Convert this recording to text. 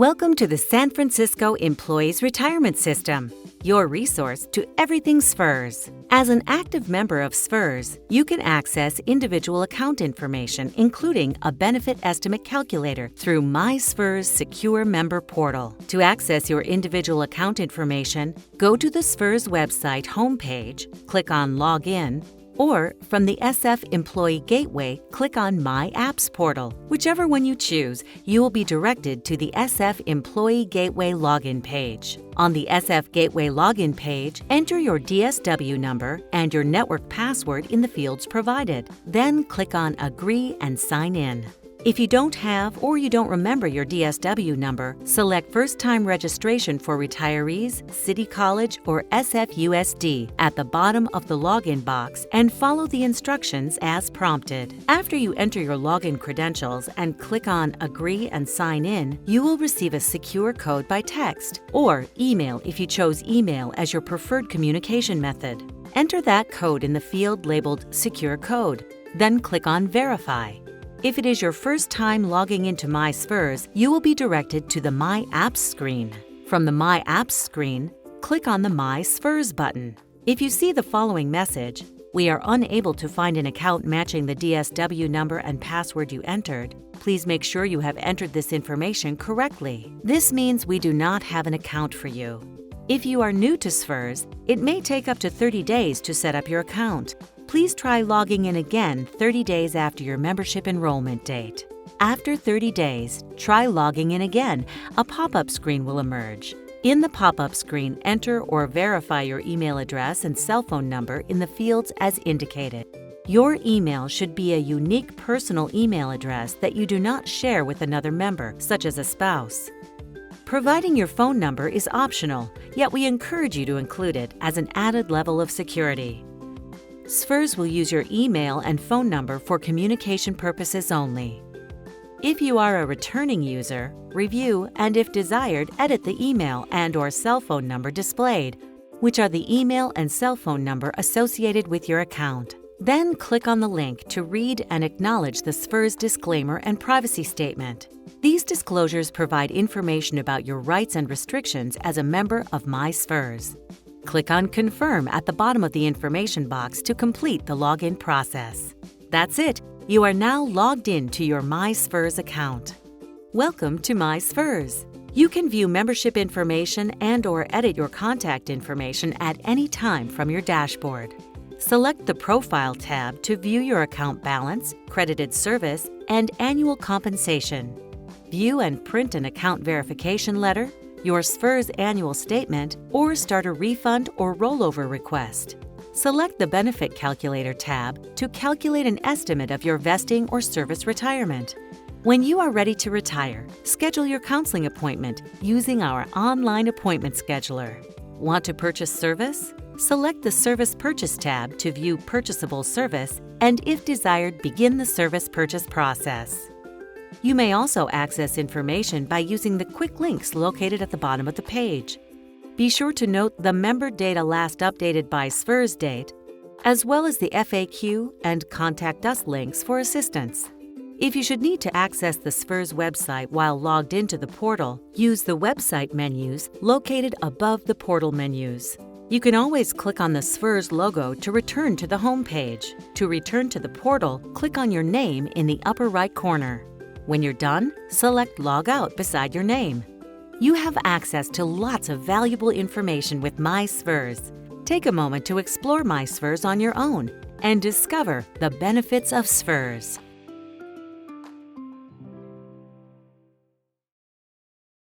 Welcome to the San Francisco Employees Retirement System, your resource to everything SFERS. As an active member of SFERS, you can access individual account information, including a benefit estimate calculator, through MySFERS Secure Member Portal. To access your individual account information, go to the SFERS website homepage, click on Login, or from the SF Employee Gateway, click on My Apps portal. Whichever one you choose, you will be directed to the SF Employee Gateway login page. On the SF Gateway login page, enter your DSW number and your network password in the fields provided. Then click on Agree and sign in. If you don't have or you don't remember your DSW number, select First-Time Registration for Retirees, City College, or SFUSD at the bottom of the login box and follow the instructions as prompted. After you enter your login credentials and click on Agree and Sign In, you will receive a secure code by text or email if you chose email as your preferred communication method. Enter that code in the field labeled Secure Code, then click on Verify. If it is your first time logging into MySFERS, you will be directed to the My Apps screen. From the My Apps screen, click on the MySFERS button. If you see the following message, "We are unable to find an account matching the DSW number and password you entered. Please make sure you have entered this information correctly." This means we do not have an account for you. If you are new to SFERS, it may take up to 30 days to set up your account. Please try logging in again 30 days after your membership enrollment date. After 30 days, try logging in again. A pop-up screen will emerge. In the pop-up screen, enter or verify your email address and cell phone number in the fields as indicated. Your email should be a unique personal email address that you do not share with another member, such as a spouse. Providing your phone number is optional, yet we encourage you to include it as an added level of security. SFERS will use your email and phone number for communication purposes only. If you are a returning user, review and, if desired, edit the email and/or cell phone number displayed, which are the email and cell phone number associated with your account. Then click on the link to read and acknowledge the SFERS disclaimer and privacy statement. These disclosures provide information about your rights and restrictions as a member of MySFERS. Click on Confirm at the bottom of the information box to complete the login process. That's it. You are now logged in to your MySFERS account. Welcome to MySFERS. You can view membership information and/or edit your contact information at any time from your dashboard. Select the Profile tab to view your account balance, credited service, and annual compensation. View and print an account verification letter, your SFERS annual statement, or start a refund or rollover request. Select the Benefit Calculator tab to calculate an estimate of your vesting or service retirement. When you are ready to retire, schedule your counseling appointment using our online appointment scheduler. Want to purchase service? Select the Service Purchase tab to view purchasable service and, if desired, begin the service purchase process. You may also access information by using the quick links located at the bottom of the page. Be sure to note the member data last updated by SFERS date, as well as the FAQ and Contact Us links for assistance. If you should need to access the SFERS website while logged into the portal, use the website menus located above the portal menus. You can always click on the SFERS logo to return to the home page. To return to the portal, click on your name in the upper right corner. When you're done, select Log Out beside your name. You have access to lots of valuable information with MySFERS. Take a moment to explore MySFERS on your own and discover the benefits of SFERS.